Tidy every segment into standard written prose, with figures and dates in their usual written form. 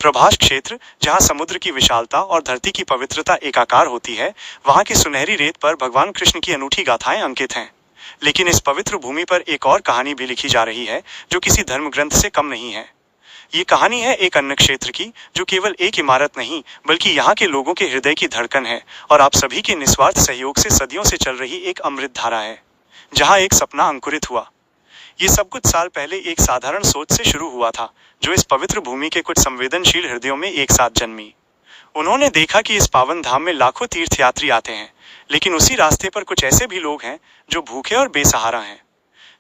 प्रभास क्षेत्र, जहां समुद्र की विशालता और धरती की पवित्रता एकाकार होती है, वहां की सुनहरी रेत पर भगवान कृष्ण की अनूठी गाथाएं अंकित हैं। लेकिन इस पवित्र भूमि पर एक और कहानी भी लिखी जा रही है, जो किसी धर्म ग्रंथ से कम नहीं है। ये कहानी है एक अन्य क्षेत्र की, जो केवल एक इमारत नहीं, बल्कि यहाँ के लोगों के हृदय की धड़कन है और आप सभी के निस्वार्थ सहयोग से सदियों से चल रही एक अमृत धारा है, जहाँ एक सपना अंकुरित हुआ। ये सब कुछ साल पहले एक साधारण सोच से शुरू हुआ था, जो इस पवित्र भूमि के कुछ संवेदनशील हृदयों में एक साथ जन्मी। उन्होंने देखा कि इस पावन धाम में लाखों तीर्थयात्री आते हैं, लेकिन उसी रास्ते पर कुछ ऐसे भी लोग हैं जो भूखे और बेसहारा हैं।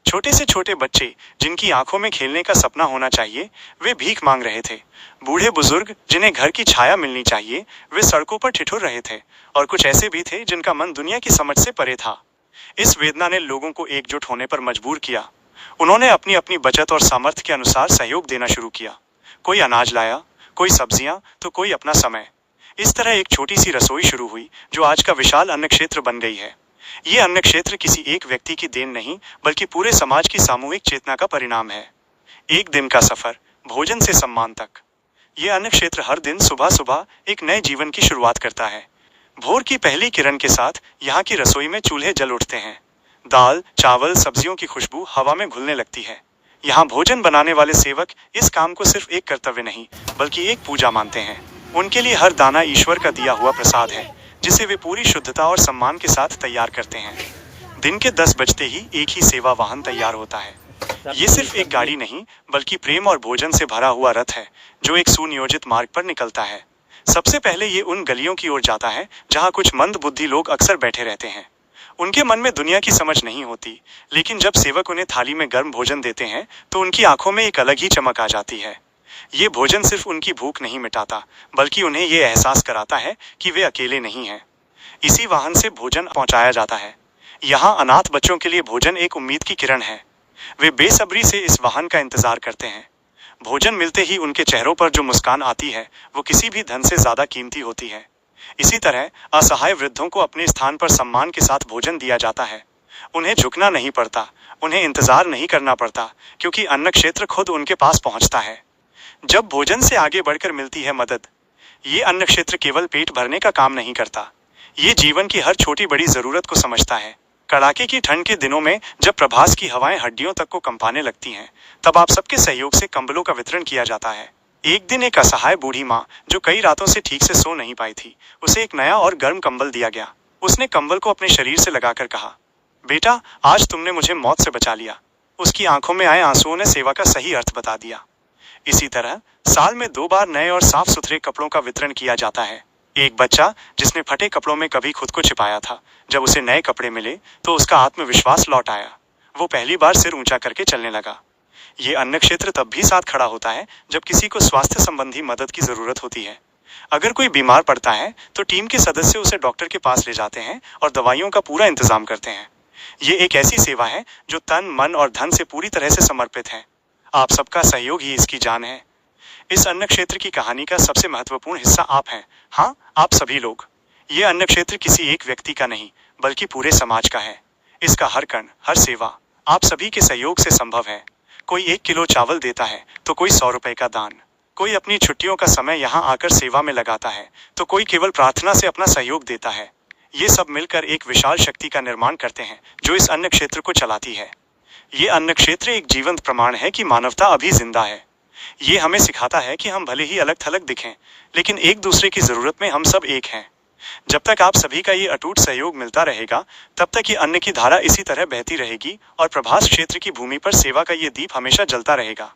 छोटे से छोटे बच्चे, जिनकी आंखों में खेलने का सपना होना चाहिए, वे भीख मांग रहे थे। बूढ़े बुजुर्ग, जिन्हें घर की छाया मिलनी चाहिए, वे सड़कों पर ठिठुर रहे थे। और कुछ ऐसे भी थे जिनका मन दुनिया की समझ से परे था। इस वेदना ने लोगों को एकजुट होने पर मजबूर किया। उन्होंने अपनी अपनी बचत और सामर्थ्य के अनुसार सहयोग देना शुरू किया। कोई अनाज लाया, कोई सब्जियां, तो कोई अपना समय। इस तरह एक छोटी सी रसोई शुरू हुई, जो आज का विशाल अन्न क्षेत्र बन गई है। ये अन्न क्षेत्र किसी एक व्यक्ति की देन नहीं, बल्कि पूरे समाज की सामूहिक चेतना का परिणाम है। एक दिन का सफर, भोजन से सम्मान तक। ये अन्न क्षेत्र हर दिन सुबह सुबह एक नए जीवन की शुरुआत करता है। भोर की पहली किरण के साथ यहाँ की रसोई में चूल्हे जल उठते हैं। दाल, चावल, सब्जियों की खुशबू हवा में घुलने लगती है। यहाँ भोजन बनाने वाले सेवक इस काम को सिर्फ एक कर्तव्य नहीं, बल्कि एक पूजा मानते हैं। उनके लिए हर दाना ईश्वर का दिया हुआ प्रसाद है, जिसे वे पूरी शुद्धता और सम्मान के साथ तैयार करते हैं। दिन के 10 बजते ही एक ही सेवा वाहन तैयार होता है। ये सिर्फ एक गाड़ी नहीं, बल्कि प्रेम और भोजन से भरा हुआ रथ है, जो एक सुनियोजित मार्ग पर निकलता है। सबसे पहले ये उन गलियों की ओर जाता है जहाँ कुछ मंद बुद्धि लोग अक्सर बैठे रहते हैं। उनके मन में दुनिया की समझ नहीं होती, लेकिन जब सेवक उन्हें थाली में गर्म भोजन देते हैं, तो उनकी आंखों में एक अलग ही चमक आ जाती है। ये भोजन सिर्फ उनकी भूख नहीं मिटाता, बल्कि उन्हें ये एहसास कराता है कि वे अकेले नहीं हैं। इसी वाहन से भोजन पहुंचाया जाता है। यहाँ अनाथ बच्चों के लिए भोजन एक उम्मीद की किरण है। वे बेसब्री से इस वाहन का इंतजार करते हैं। भोजन मिलते ही उनके चेहरों पर जो मुस्कान आती है, वो किसी भी धन से ज्यादा कीमती होती है। इसी तरह असहाय वृद्धों को अपने स्थान पर सम्मान के साथ भोजन दिया जाता है। उन्हें झुकना नहीं पड़ता, उन्हें इंतजार नहीं करना पड़ता, क्योंकि अन्न क्षेत्र खुद उनके पास पहुंचता है। जब भोजन से आगे बढ़कर मिलती है मदद, ये अन्न क्षेत्र केवल पेट भरने का काम नहीं करता, ये जीवन की हर छोटी बड़ी जरूरत को समझता है। कड़ाके की ठंड के दिनों में जब प्रभास की हवाएं हड्डियों तक को कंपाने लगती हैं, तब आप सबके सहयोग से कंबलों का वितरण किया जाता है। एक दिन एक असहाय बूढ़ी माँ, जो कई रातों से ठीक से सो नहीं पाई थी, उसे एक नया और गर्म कंबल दिया गया। उसने कंबल को अपने शरीर से लगाकर कहा, बेटा, आज तुमने मुझे मौत से बचा लिया। उसकी आंखों में आए आंसुओं ने सेवा का सही अर्थ बता दिया। इसी तरह साल में 2 बार नए और साफ सुथरे कपड़ों का वितरण किया जाता है। एक बच्चा, जिसने फटे कपड़ों में कभी खुद को छिपाया था, जब उसे नए कपड़े मिले तो उसका आत्मविश्वास लौट आया। वो पहली बार सिर ऊंचा करके चलने लगा। ये अन्न क्षेत्र तब भी साथ खड़ा होता है जब किसी को स्वास्थ्य संबंधी मदद की जरूरत होती है। अगर कोई बीमार पड़ता है, तो टीम के सदस्य उसे डॉक्टर के पास ले जाते हैं और दवाइयों का पूरा इंतजाम करते हैं। ये एक ऐसी सेवा है जो तन, मन और धन से पूरी तरह से समर्पित है। आप सबका सहयोग ही इसकी जान है। इस अन्न क्षेत्र की कहानी का सबसे महत्वपूर्ण हिस्सा आप हैं। हाँ, आप सभी लोग। ये अन्न क्षेत्र किसी एक व्यक्ति का नहीं, बल्कि पूरे समाज का है। इसका हर कण, हर सेवा आप सभी के सहयोग से संभव है। कोई 1 किलो चावल देता है, तो कोई 100 रुपए का दान। कोई अपनी छुट्टियों का समय यहाँ आकर सेवा में लगाता है, तो कोई केवल प्रार्थना से अपना सहयोग देता है। ये सब मिलकर एक विशाल शक्ति का निर्माण करते हैं, जो इस अन्न क्षेत्र को चलाती है। ये अन्न क्षेत्र एक जीवंत प्रमाण है कि मानवता अभी जिंदा है। ये हमें सिखाता है कि हम भले ही अलग थलग दिखें, लेकिन एक दूसरे की जरूरत में हम सब एक हैं। जब तक आप सभी का ये अटूट सहयोग मिलता रहेगा, तब तक ये अन्न की धारा इसी तरह बहती रहेगी और प्रभास क्षेत्र की भूमि पर सेवा का ये दीप हमेशा जलता रहेगा।